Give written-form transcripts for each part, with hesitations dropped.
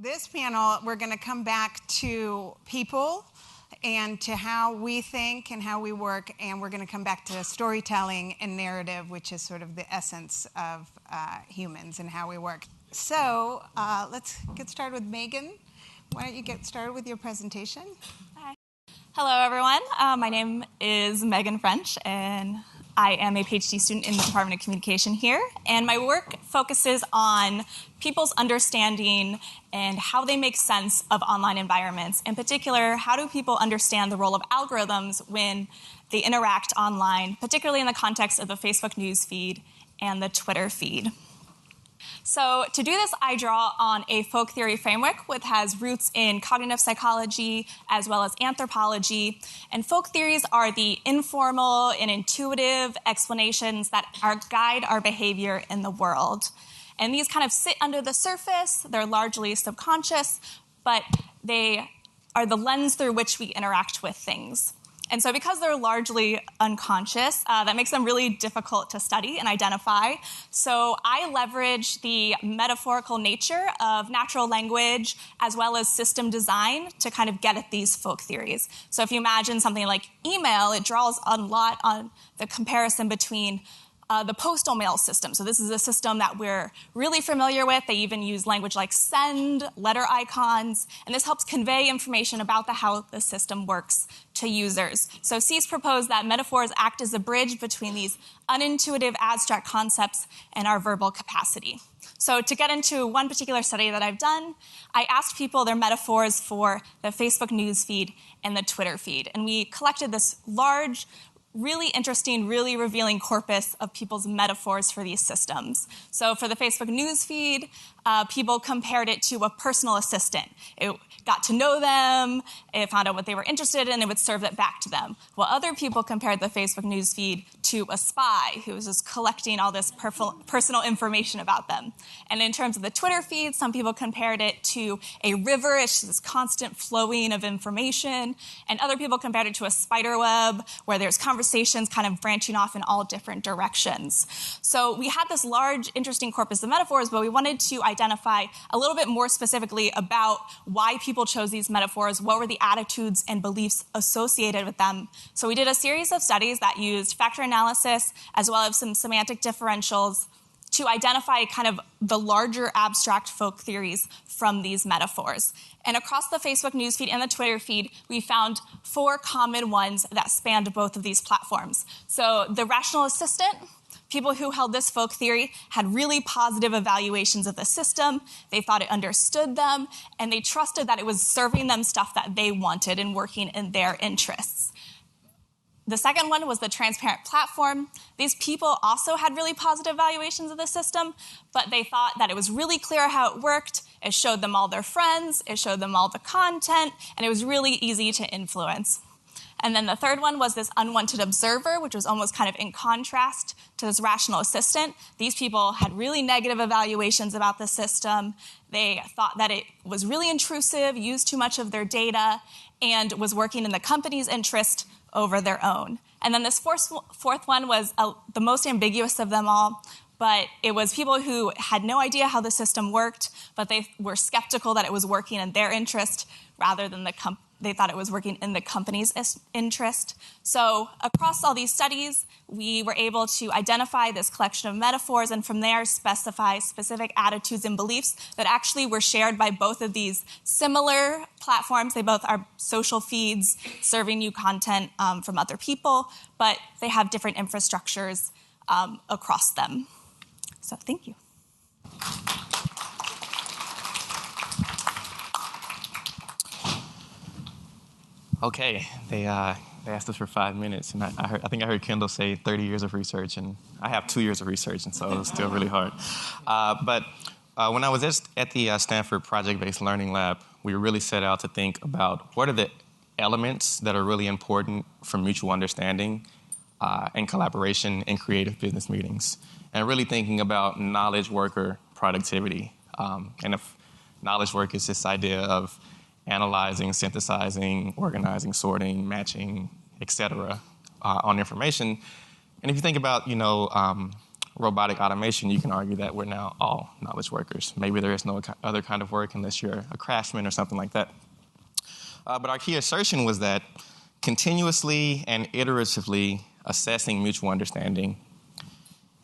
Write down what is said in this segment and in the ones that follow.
this panel, we're going to come back to people and to how we think and how we work, and we're going to come back to storytelling and narrative, which is sort of the essence of humans and how we work. So let's get started with Meghan. Why don't you get started with your presentation? Hi. Hello, everyone. My name is Meghan French, and I am a PhD student in the Department of Communication here. And my work focuses on people's understanding and how they make sense of online environments. In particular, how do people understand the role of algorithms when they interact online, particularly in the context of the Facebook news feed and the Twitter feed. So to do this, I draw on a folk theory framework which has roots in cognitive psychology as well as anthropology. And folk theories are the informal and intuitive explanations that guide our behavior in the world. And these kind of sit under the surface. They're largely subconscious, but they are the lens through which we interact with things. And so because they're largely unconscious, that makes them really difficult to study and identify. So I leverage the metaphorical nature of natural language as well as system design to kind of get at these folk theories. So if you imagine something like email, it draws a lot on the comparison between the postal mail system. So this is a system that we're really familiar with. They even use language like send, letter icons, and this helps convey information about how the system works to users. So C's proposed that metaphors act as a bridge between these unintuitive abstract concepts and our verbal capacity. So to get into one particular study that I've done, I asked people their metaphors for the Facebook news feed and the Twitter feed. And we collected this large, really interesting, really revealing corpus of people's metaphors for these systems. So for the Facebook news feed, people compared it to a personal assistant. It got to know them, it found out what they were interested in, it would serve that back to them. While other people compared the Facebook news feed to a spy who was just collecting all this personal information about them. And in terms of the Twitter feed, some people compared it to a river. It's this constant flowing of information. And other people compared it to a spider web where there's conversations kind of branching off in all different directions. So we had this large, interesting corpus of metaphors, but we wanted to identify a little bit more specifically about why people chose these metaphors, what were the attitudes and beliefs associated with them. So we did a series of studies that used factor analysis as well as some semantic differentials to identify kind of the larger abstract folk theories from these metaphors. And across the Facebook newsfeed and the Twitter feed, we found 4 common ones that spanned both of these platforms. So the rational assistant, people who held this folk theory had really positive evaluations of the system. They thought it understood them, and they trusted that it was serving them stuff that they wanted and working in their interests. The second one was the transparent platform. These people also had really positive evaluations of the system, but they thought that it was really clear how it worked. It showed them all their friends, it showed them all the content, and it was really easy to influence. And then the third one was this unwanted observer, which was almost kind of in contrast to this rational assistant. These people had really negative evaluations about the system. They thought that it was really intrusive, used too much of their data, and was working in the company's interest over their own. And then this fourth one was the most ambiguous of them all, but it was people who had no idea how the system worked, but they were skeptical that it was working in their interest rather than they thought it was working in the company's interest. So across all these studies, we were able to identify this collection of metaphors and from there specify specific attitudes and beliefs that actually were shared by both of these similar platforms. They both are social feeds serving you content from other people, but they have different infrastructures across them. So thank you. Okay, they asked us for 5 minutes, and I think I heard Kendall say 30 years of research, and I have 2 years of research, and so it was still really hard. But when I was at the Stanford Project-Based Learning Lab, we really set out to think about what are the elements that are really important for mutual understanding and collaboration in creative business meetings, and really thinking about knowledge worker productivity. And if knowledge work is this idea of analyzing, synthesizing, organizing, sorting, matching, et cetera, on information. And if you think about, robotic automation, you can argue that we're now all knowledge workers. Maybe there is no other kind of work unless you're a craftsman or something like that. But our key assertion was that continuously and iteratively assessing mutual understanding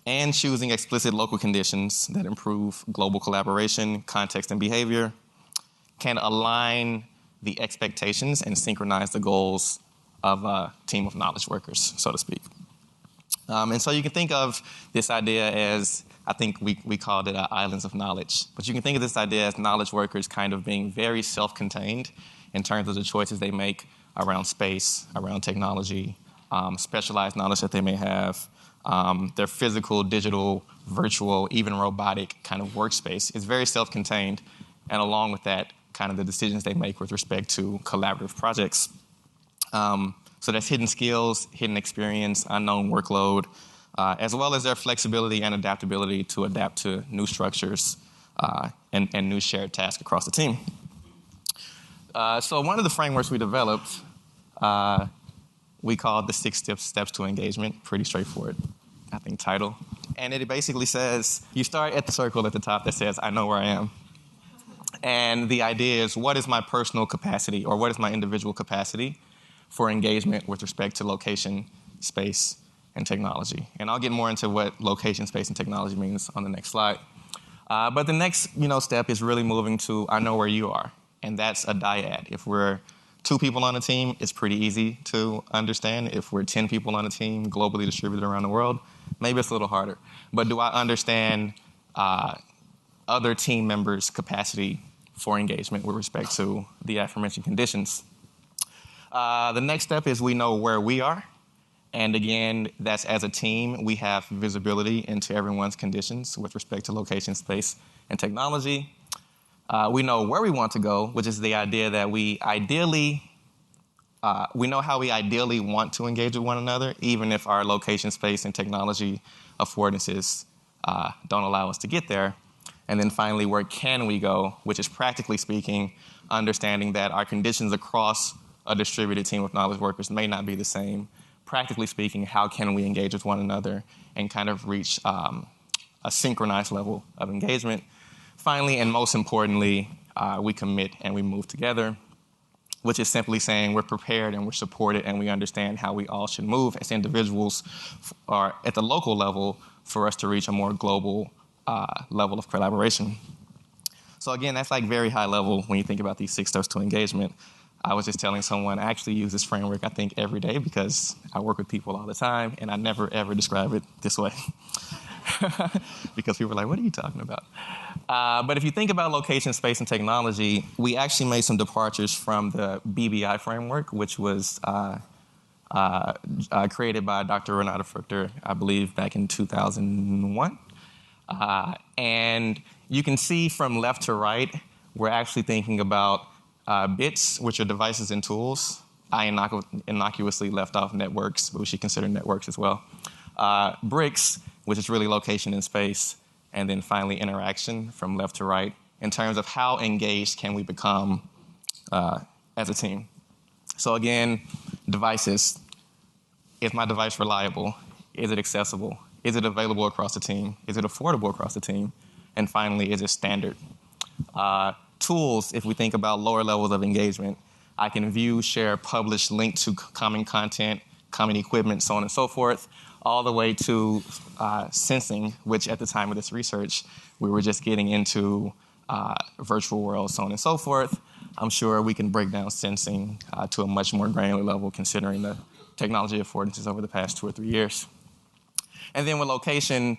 and choosing explicit local conditions that improve global collaboration, context, and behavior can align the expectations and synchronize the goals of a team of knowledge workers, so to speak. And so you can think of this idea as, I think we called it islands of knowledge, but you can think of this idea as knowledge workers kind of being very self-contained in terms of the choices they make around space, around technology, specialized knowledge that they may have, their physical, digital, virtual, even robotic kind of workspace is very self-contained, and along with that, kind of the decisions they make with respect to collaborative projects. So that's hidden skills, hidden experience, unknown workload, as well as their flexibility and adaptability to adapt to new structures and new shared tasks across the team. So one of the frameworks we developed, we called the 6 steps to engagement. Pretty straightforward, I think, title. And it basically says, you start at the circle at the top that says, I know where I am. And the idea is, what is my personal capacity, or what is my individual capacity for engagement with respect to location, space, and technology? And I'll get more into what location, space, and technology means on the next slide. But the next step is really moving to, I know where you are. And that's a dyad. If we're 2 people on a team, it's pretty easy to understand. If we're 10 people on a team, globally distributed around the world, maybe it's a little harder. But do I understand other team members' capacity for engagement with respect to the aforementioned conditions? The next step is we know where we are. And again, that's as a team, we have visibility into everyone's conditions with respect to location, space, and technology. We know where we want to go, which is the idea that we know how we ideally want to engage with one another, even if our location, space, and technology affordances don't allow us to get there. And then finally, where can we go, which is practically speaking, understanding that our conditions across a distributed team of knowledge workers may not be the same. Practically speaking, how can we engage with one another and kind of reach a synchronized level of engagement? Finally, and most importantly, we commit and we move together, which is simply saying we're prepared and we're supported and we understand how we all should move as individuals or at the local level for us to reach a more global level of collaboration. So again, that's like very high level when you think about these 6 steps to engagement. I was just telling someone I actually use this framework, I think, every day because I work with people all the time and I never, ever describe it this way. Because people are like, what are you talking about? But if you think about location, space, and technology, we actually made some departures from the BBI framework, which was created by Dr. Renata Fruchter, I believe, back in 2001. And you can see from left to right, we're actually thinking about bits, which are devices and tools. I innocuously left off networks, but we should consider networks as well. Bricks, which is really location and space. And then finally, interaction from left to right in terms of how engaged can we become as a team. So again, devices. Is my device reliable? Is it accessible? Is it available across the team? Is it affordable across the team? And finally, is it standard? Tools, if we think about lower levels of engagement, I can view, share, publish, link to common content, common equipment, so on and so forth, all the way to sensing, which at the time of this research, we were just getting into virtual worlds, so on and so forth. I'm sure we can break down sensing to a much more granular level considering the technology affordances over the past 2 or 3 years. And then with location,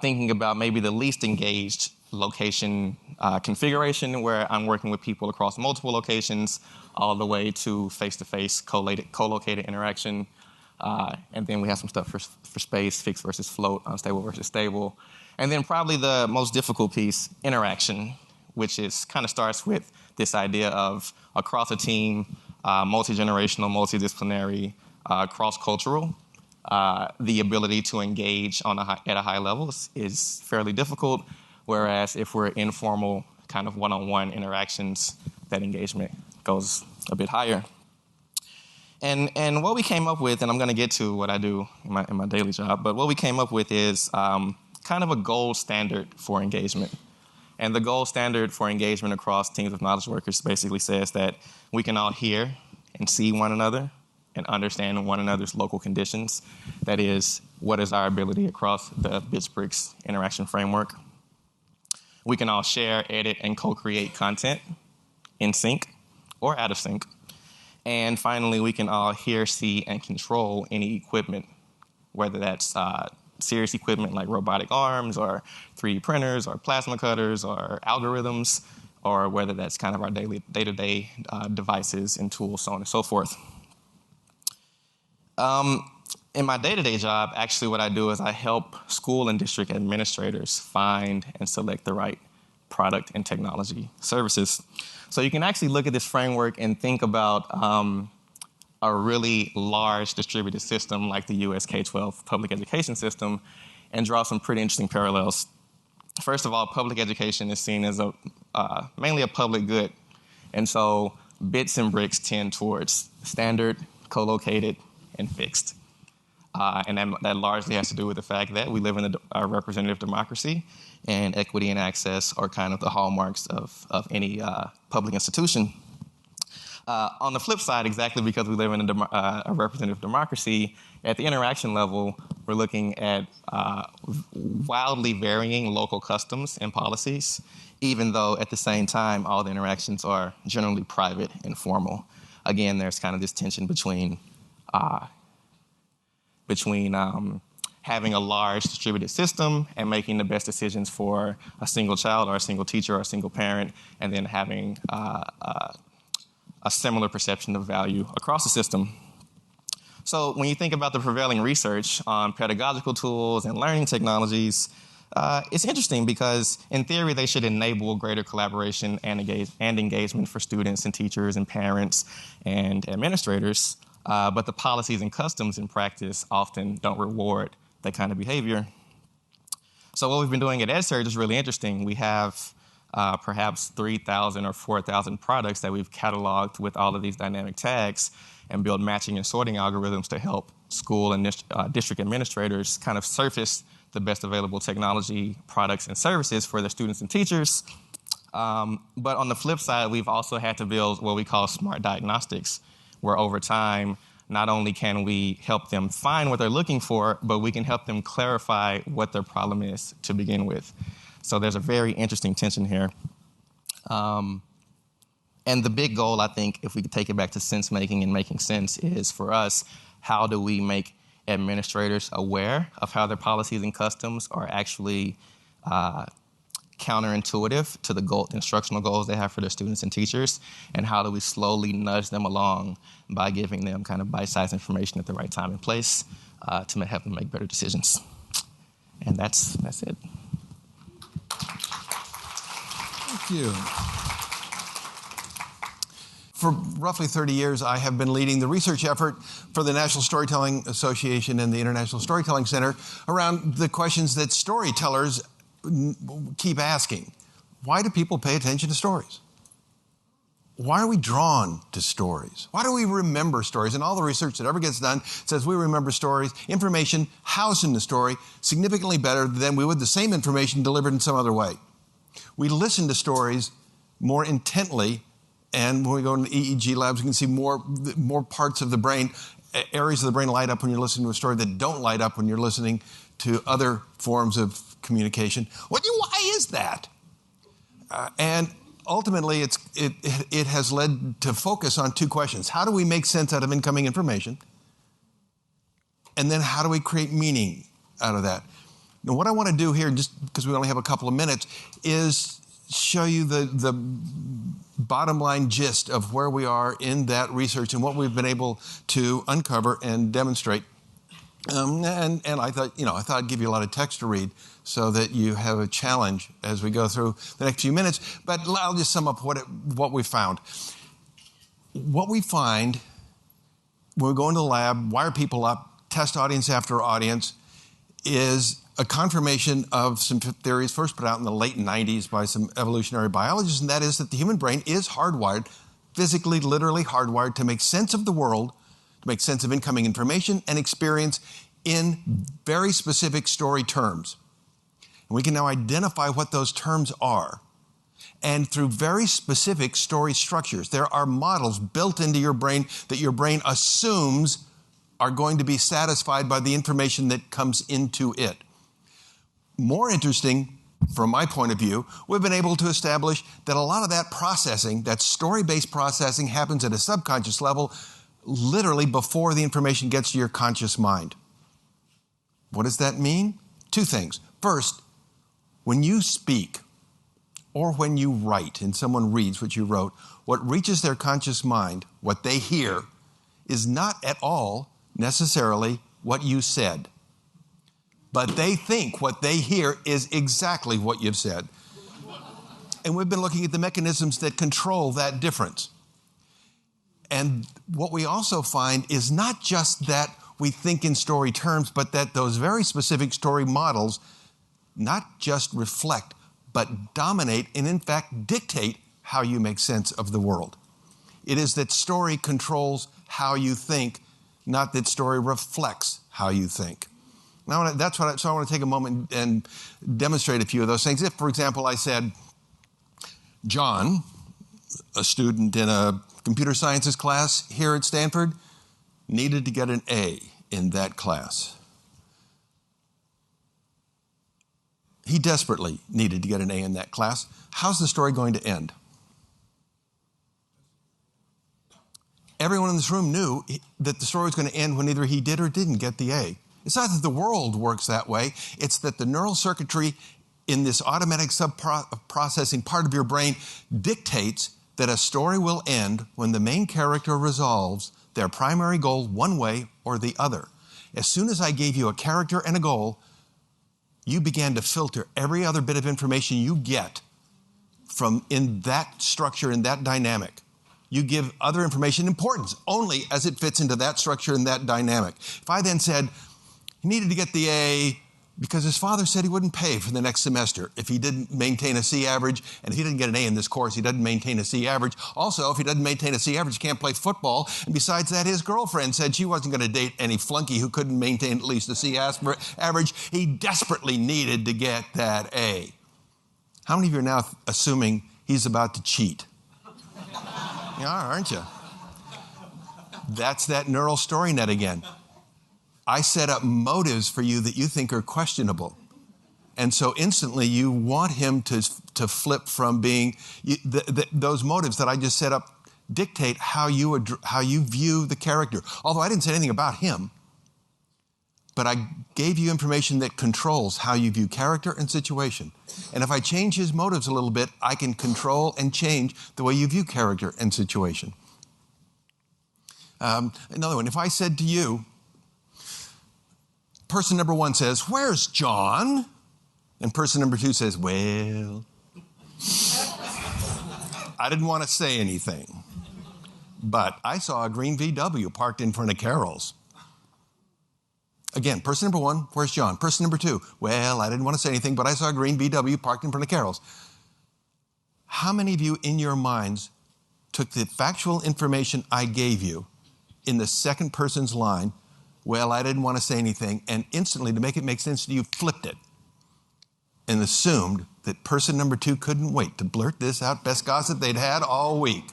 thinking about maybe the least engaged location configuration where I'm working with people across multiple locations all the way to face-to-face co-located interaction. And then we have some stuff for space, fixed versus float, unstable versus stable. And then probably the most difficult piece, interaction, which is kind of starts with this idea of across a team, multi-generational, multidisciplinary, cross-cultural. The ability to engage at a high level is fairly difficult, whereas if we're informal, kind of one-on-one interactions, that engagement goes a bit higher. And what we came up with, and I'm going to get to what I do in my daily job, but what we came up with is kind of a gold standard for engagement. And the gold standard for engagement across teams of knowledge workers basically says that we can all hear and see one another and understand one another's local conditions. That is, what is our ability across the Pittsburghs interaction framework? We can all share, edit, and co-create content in sync or out of sync. And finally, we can all hear, see, and control any equipment, whether that's serious equipment like robotic arms or 3D printers or plasma cutters or algorithms, or whether that's kind of our day-to-day devices and tools, so on and so forth. In my day-to-day job, actually what I do is I help school and district administrators find and select the right product and technology services. So you can actually look at this framework and think about a really large distributed system like the US K-12 public education system and draw some pretty interesting parallels. First of all, public education is seen as mainly a public good. And so bits and bricks tend towards standard, co-located, and fixed. And that largely has to do with the fact that we live in a representative democracy, and equity and access are kind of the hallmarks of any public institution. On the flip side, exactly because we live in a representative democracy, at the interaction level, we're looking at wildly varying local customs and policies, even though at the same time, all the interactions are generally private and formal. Again, there's kind of this tension between having a large distributed system and making the best decisions for a single child or a single teacher or a single parent, and then having a similar perception of value across the system. So when you think about the prevailing research on pedagogical tools and learning technologies, it's interesting because in theory they should enable greater collaboration and engagement for students and teachers and parents and administrators, but the policies and customs in practice often don't reward that kind of behavior. So what we've been doing at EdSurge is really interesting. We have perhaps 3,000 or 4,000 products that we've cataloged with all of these dynamic tags and build matching and sorting algorithms to help school and district administrators kind of surface the best available technology, products, and services for their students and teachers. But on the flip side, we've also had to build what we call smart diagnostics, where over time, not only can we help them find what they're looking for, but we can help them clarify what their problem is to begin with. So there's a very interesting tension here. And the big goal, I think, if we could take it back to sense making and making sense, is for us, how do we make administrators aware of how their policies and customs are actually counterintuitive to the instructional goals they have for their students and teachers, and how do we slowly nudge them along by giving them kind of bite-sized information at the right time and place to help them make better decisions. And that's it. Thank you. For roughly 30 years, I have been leading the research effort for the National Storytelling Association and the International Storytelling Center around the questions that storytellers keep asking. Why do people pay attention to stories? Why are we drawn to stories? Why do we remember stories? And all the research that ever gets done says we remember stories, information housed in the story, significantly better than we would the same information delivered in some other way. We listen to stories more intently, and when we go into EEG labs, we can see more parts of the brain, areas of the brain light up when you're listening to a story that don't light up when you're listening to other forms of communication. Why is that? And ultimately, it has led to focus on two questions. How do we make sense out of incoming information? And then how do we create meaning out of that? Now, what I want to do here, just because we only have a couple of minutes, is show you the bottom line gist of where we are in that research and what we've been able to uncover and demonstrate. And I thought I'd give you a lot of text to read so that you have a challenge as we go through the next few minutes. But I'll just sum up what we found. What we find when we go into the lab, wire people up, test audience after audience, is a confirmation of some theories first put out in the late 90s by some evolutionary biologists, and that is that the human brain is hardwired, physically, literally hardwired, to make sense of the world, to make sense of incoming information and experience in very specific story terms. And we can now identify what those terms are. And through very specific story structures, there are models built into your brain that your brain assumes are going to be satisfied by the information that comes into it. More interesting, from my point of view, we've been able to establish that a lot of that processing, that story-based processing, happens at a subconscious level literally before the information gets to your conscious mind. What does that mean? Two things. First, when you speak or when you write and someone reads what you wrote, what reaches their conscious mind, what they hear, is not at all necessarily what you said. But they think what they hear is exactly what you've said. And we've been looking at the mechanisms that control that difference. And what we also find is not just that we think in story terms, but that those very specific story models not just reflect, but dominate and in fact dictate how you make sense of the world. It is that story controls how you think, not that story reflects how you think. Now, so I want to take a moment and demonstrate a few of those things. If, for example, I said, John, a student in a computer sciences class here at Stanford, needed to get an A in that class. He desperately needed to get an A in that class. How's the story going to end? Everyone in this room knew that the story was going to end when either he did or didn't get the A. It's not that the world works that way. It's that the neural circuitry in this automatic sub-processing part of your brain dictates that a story will end when the main character resolves their primary goal one way or the other. As soon as I gave you a character and a goal, you began to filter every other bit of information you get from in that structure, in that dynamic. You give other information importance only as it fits into that structure and that dynamic. If I then said he needed to get the A because his father said he wouldn't pay for the next semester if he didn't maintain a C average, and if he didn't get an A in this course, he doesn't maintain a C average. Also, if he doesn't maintain a C average, he can't play football. And besides that, his girlfriend said she wasn't going to date any flunky who couldn't maintain at least a C average. He desperately needed to get that A. How many of you are now assuming he's about to cheat? You are, aren't you? That's that neural story net again. I set up motives for you that you think are questionable. And so instantly you want him to flip from being, those motives that I just set up dictate how you view the character. Although I didn't say anything about him, but I gave you information that controls how you view character and situation. And if I change his motives a little bit, I can control and change the way you view character and situation. Another one, if I said to you, person number one says, "Where's John?" And person number two says, "Well." I didn't want to say anything, but I saw a green VW parked in front of Carol's. Again, person number one, "Where's John?" Person number two, "Well, I didn't want to say anything, but I saw a green VW parked in front of Carol's." How many of you in your minds took the factual information I gave you in the second person's line, "Well, I didn't want to say anything," and instantly, to make it make sense to you, flipped it and assumed that person number two couldn't wait to blurt this out, best gossip they'd had all week?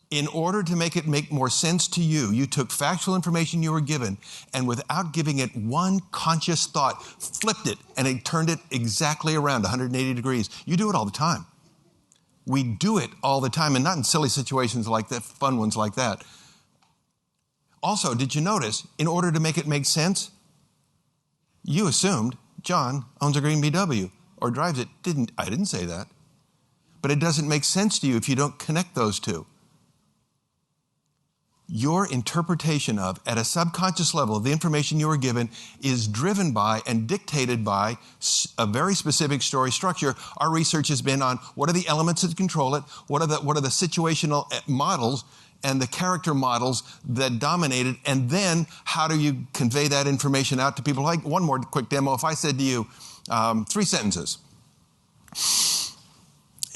In order to make it make more sense to you, you took factual information you were given and without giving it one conscious thought, flipped it and it turned it exactly around 180 degrees. You do it all the time. We do it all the time, and not in silly situations like that, fun ones like that. Also, did you notice, in order to make it make sense, you assumed John owns a green VW or drives it. I didn't say that. But it doesn't make sense to you if you don't connect those two. Your interpretation of, at a subconscious level, the information you were given is driven by and dictated by a very specific story structure. Our research has been on what are the elements that control it, what are the situational models and the character models that dominate it, and then how do you convey that information out to people? Like one more quick demo. If I said to you, 3 sentences.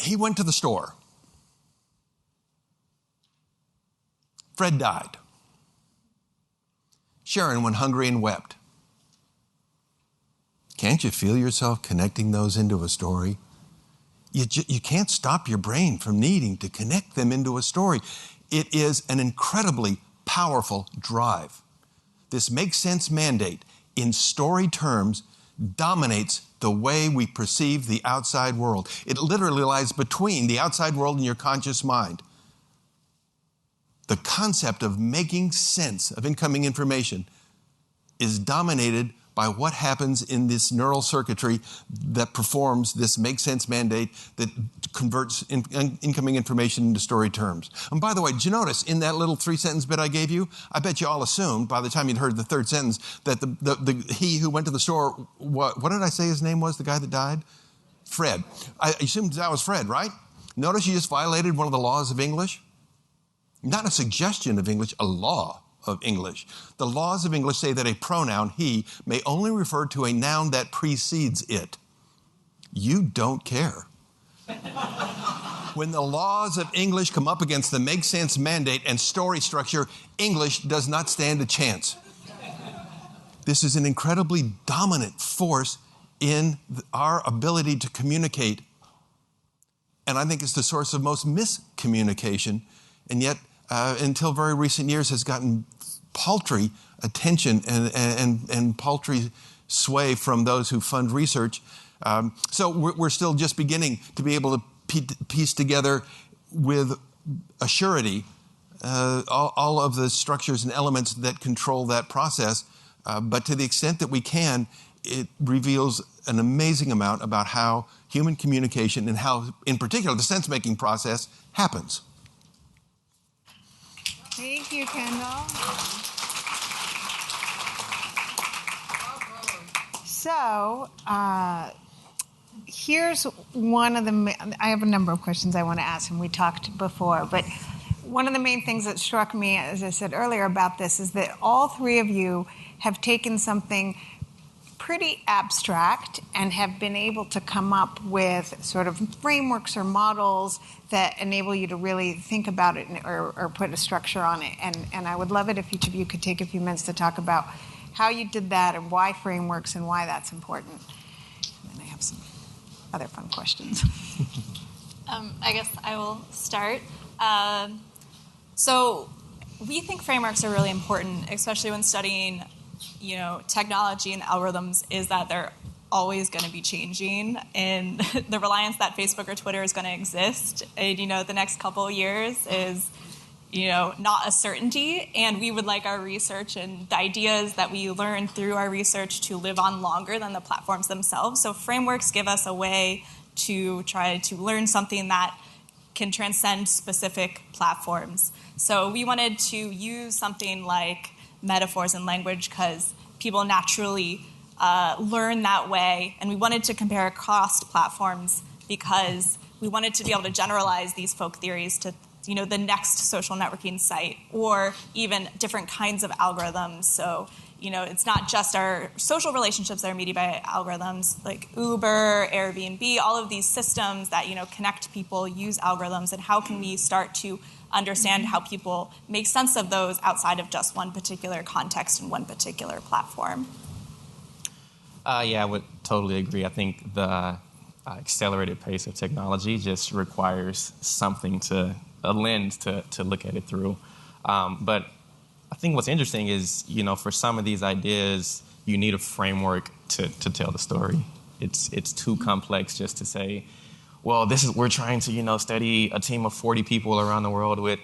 He went to the store. Fred died. Sharon went hungry and wept. Can't you feel yourself connecting those into a story? You can't stop your brain from needing to connect them into a story. It is an incredibly powerful drive. This make sense mandate in story terms dominates the way we perceive the outside world. It literally lies between the outside world and your conscious mind. The concept of making sense of incoming information is dominated by what happens in this neural circuitry that performs this make sense mandate that converts incoming information into story terms. And by the way, did you notice in that little 3-sentence bit I gave you, I bet you all assumed by the time you'd heard the third sentence that he who went to the store, what did I say his name was, the guy that died? Fred. I assumed that was Fred, right? Notice you just violated one of the laws of English? Not a suggestion of English, a law of English. The laws of English say that a pronoun, he, may only refer to a noun that precedes it. You don't care. When the laws of English come up against the make sense mandate and story structure, English does not stand a chance. This is an incredibly dominant force in our ability to communicate. And I think it's the source of most miscommunication. And yet, until very recent years, has gotten paltry attention and paltry sway from those who fund research. So we're still just beginning to be able to piece together with a surety all of the structures and elements that control that process. But to the extent that we can, it reveals an amazing amount about how human communication and how, in particular, the sense-making process happens. Thank you, Kendall. So, here's one of the, I have a number of questions I want to ask, and we talked before, but one of the main things that struck me, as I said earlier about this, is that all three of you have taken something pretty abstract and have been able to come up with sort of frameworks or models that enable you to really think about it or put a structure on it. And I would love it if each of you could take a few minutes to talk about how you did that and why frameworks and why that's important. And then I have some other fun questions. I guess I will start. So we think frameworks are really important, especially when studying technology and algorithms, is that they're always going to be changing, and the reliance that Facebook or Twitter is going to exist in, the next couple of years is, not a certainty. And we would like our research and the ideas that we learn through our research to live on longer than the platforms themselves. So frameworks give us a way to try to learn something that can transcend specific platforms. So we wanted to use something like metaphors and language because people naturally learn that way, and we wanted to compare across platforms because we wanted to be able to generalize these folk theories to the next social networking site or even different kinds of algorithms. So it's not just our social relationships that are mediated by algorithms, like Uber, Airbnb, all of these systems that connect people use algorithms, and how can we start to understand how people make sense of those outside of just one particular context and one particular platform. Yeah, I would totally agree. I think the accelerated pace of technology just requires something a lens to look at it through. But I think what's interesting is, for some of these ideas, you need a framework to tell the story. It's too complex just to say, well, we're trying to, study a team of 40 people around the world with,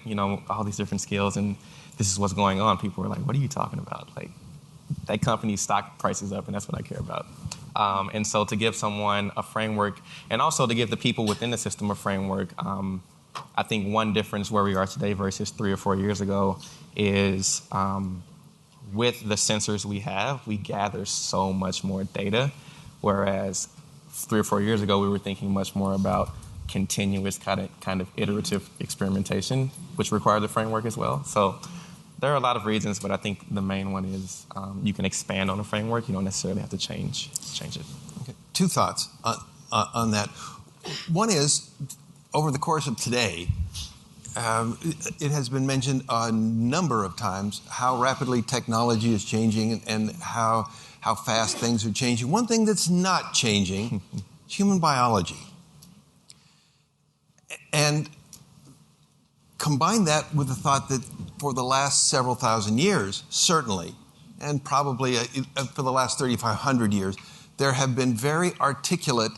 all these different skills, and this is what's going on. People are like, what are you talking about? Like, that company's stock price is up, and that's what I care about. And so to give someone a framework, and also to give the people within the system a framework, I think one difference where we are today versus 3 or 4 years ago is with the sensors we have, we gather so much more data, whereas 3 or 4 years ago, we were thinking much more about continuous kind of iterative experimentation, which required a framework as well. So there are a lot of reasons, but I think the main one is you can expand on a framework. You don't necessarily have to change it. Okay. 2 thoughts on that. One is, over the course of today, it has been mentioned a number of times how rapidly technology is changing and how how fast things are changing. One thing that's not changing is human biology. And combine that with the thought that for the last several thousand years, certainly, and probably for the last 3,500 years, there have been very articulate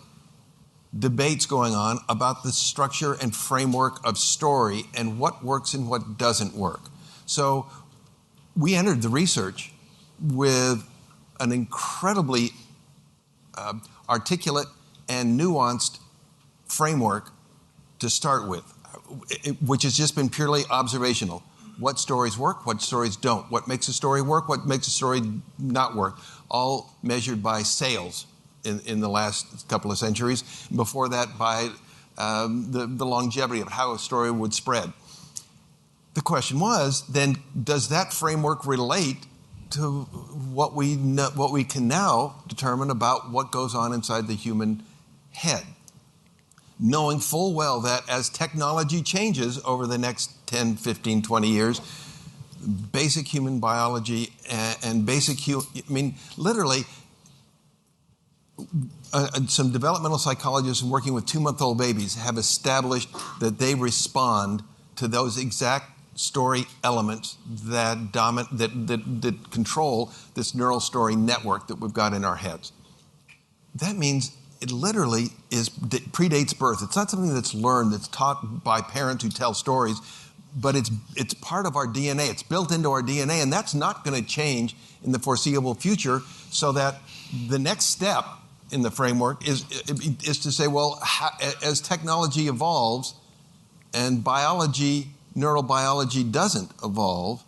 debates going on about the structure and framework of story and what works and what doesn't work. So we entered the research with an incredibly articulate and nuanced framework to start with, which has just been purely observational. What stories work, what stories don't, what makes a story work, what makes a story not work, all measured by sales in the last couple of centuries. Before that, by the longevity of how a story would spread. The question was, then, does that framework relate to what we can now determine about what goes on inside the human head? Knowing full well that as technology changes over the next 10, 15, 20 years, basic human biology and literally, some developmental psychologists working with 2-month-old babies have established that they respond to those exact story elements that control this neural story network that we've got in our heads. That means it literally predates birth. It's not something that's learned, that's taught by parents who tell stories, but it's part of our DNA. It's built into our DNA, and that's not going to change in the foreseeable future. So that the next step in the framework is to say, well, as technology evolves and neurobiology doesn't evolve,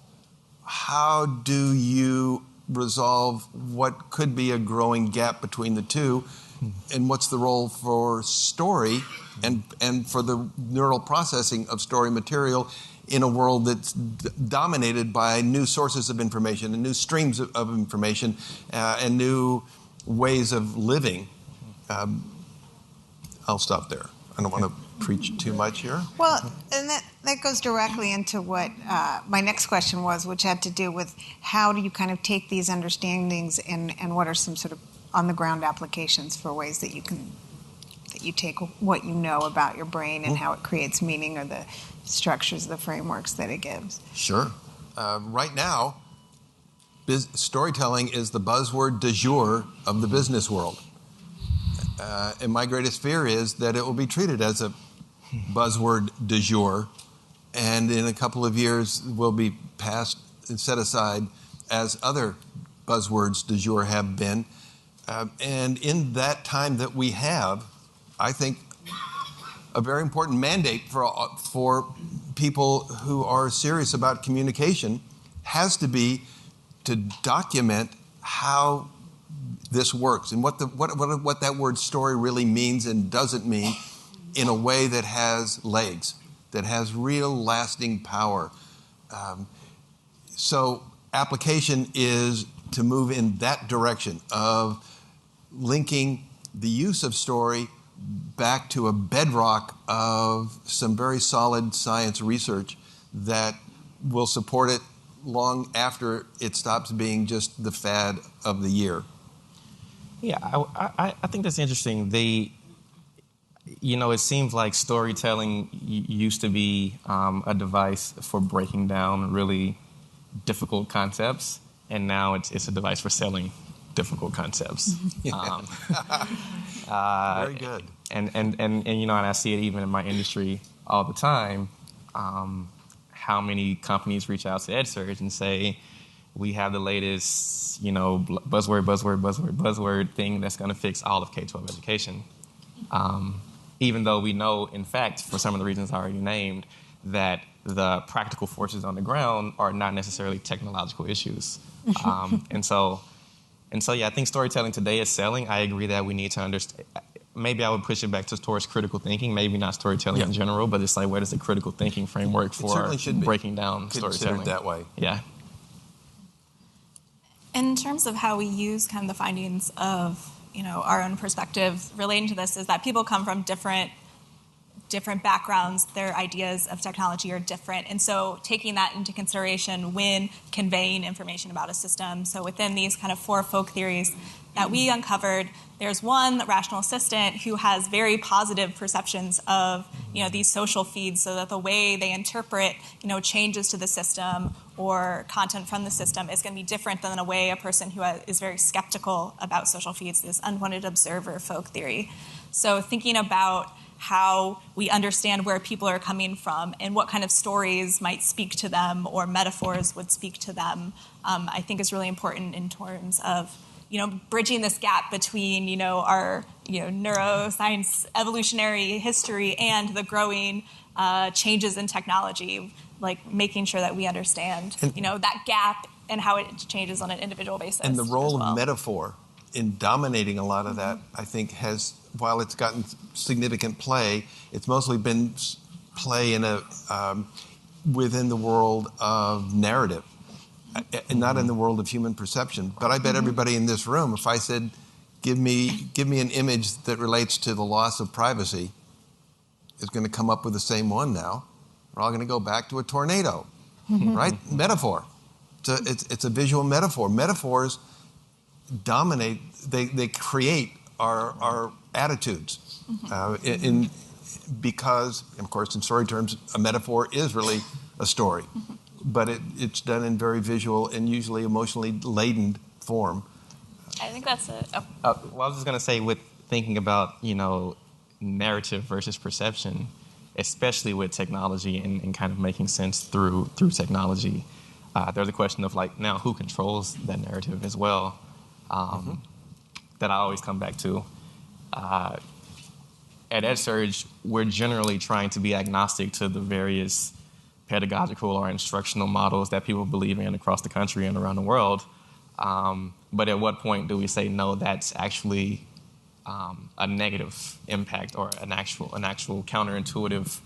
how do you resolve what could be a growing gap between the two? And what's the role for story and for the neural processing of story material in a world that's dominated by new sources of information and new streams of information and new ways of living? I'll stop there. I don't want to preach too much here. Well, and that goes directly into what my next question was, which had to do with how do you kind of take these understandings and what are some sort of on-the-ground applications for ways that you take what you know about your brain and how it creates meaning, or the structures, the frameworks that it gives. Sure. Right now, storytelling is the buzzword du jour of the business world. And my greatest fear is that it will be treated as a buzzword du jour, and in a couple of years will be passed and set aside as other buzzwords du jour have been. And in that time that we have, I think a very important mandate for people who are serious about communication has to be to document how this works and what that word story really means and doesn't mean in a way that has legs, that has real lasting power. So application is to move in that direction of linking the use of story back to a bedrock of some very solid science research that will support it long after it stops being just the fad of the year. Yeah, I think that's interesting. It seems like storytelling used to be a device for breaking down really difficult concepts, and now it's a device for selling difficult concepts. Very good. And I see it even in my industry all the time. How many companies reach out to EdSurge and say, we have the latest, buzzword thing that's going to fix all of K-12 education. Even though we know, in fact, for some of the reasons I already named, that the practical forces on the ground are not necessarily technological issues. And so, I think storytelling today is selling. I agree that we need to understand. Maybe I would push it back towards critical thinking. Maybe not storytelling in general, but it's like, where does the critical thinking framework for breaking down storytelling? Considered that way. Yeah. In terms of how we use kind of the findings of our own perspective relating to this, is that people come from different different backgrounds, their ideas of technology are different. And so taking that into consideration when conveying information about a system. So within these kind of 4 folk theories that we uncovered, there's one, the rational assistant, who has very positive perceptions of, these social feeds, so that the way they interpret, changes to the system or content from the system is going to be different than the way a person who is very skeptical about social feeds, this unwanted observer folk theory. So thinking about how we understand where people are coming from and what kind of stories might speak to them or metaphors would speak to them, I think is really important in terms of bridging this gap between our neuroscience evolutionary history and the growing changes in technology, like making sure that we understand that gap and how it changes on an individual basis. And the role of metaphor in dominating a lot of that, I think, has, while it's gotten significant play, it's mostly been play in within the world of narrative, and not in the world of human perception. But I bet everybody in this room, if I said, give me an image that relates to the loss of privacy, is going to come up with the same one now. We're all going to go back to a tornado, right? Metaphor. It's a visual metaphor. Metaphors dominate, they create our attitudes. Because, of course, in story terms, a metaphor is really a story. But it's done in very visual and usually emotionally laden form. I think that's it. Well, I was just going to say, with thinking about, narrative versus perception, especially with technology and kind of making sense through technology, there's a question of, now who controls that narrative as well, that I always come back to. At EdSurge, we're generally trying to be agnostic to the various pedagogical or instructional models that people believe in across the country and around the world. But at what point do we say, no, that's actually a negative impact or an actual counterintuitive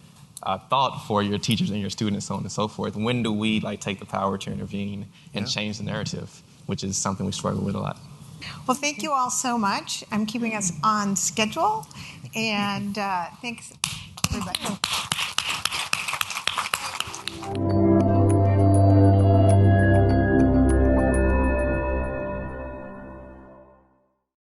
thought for your teachers and your students, so on and so forth? When do we take the power to intervene and change the narrative, which is something we struggle with a lot? Well, thank you all so much. I'm keeping us on schedule. And thanks, everybody.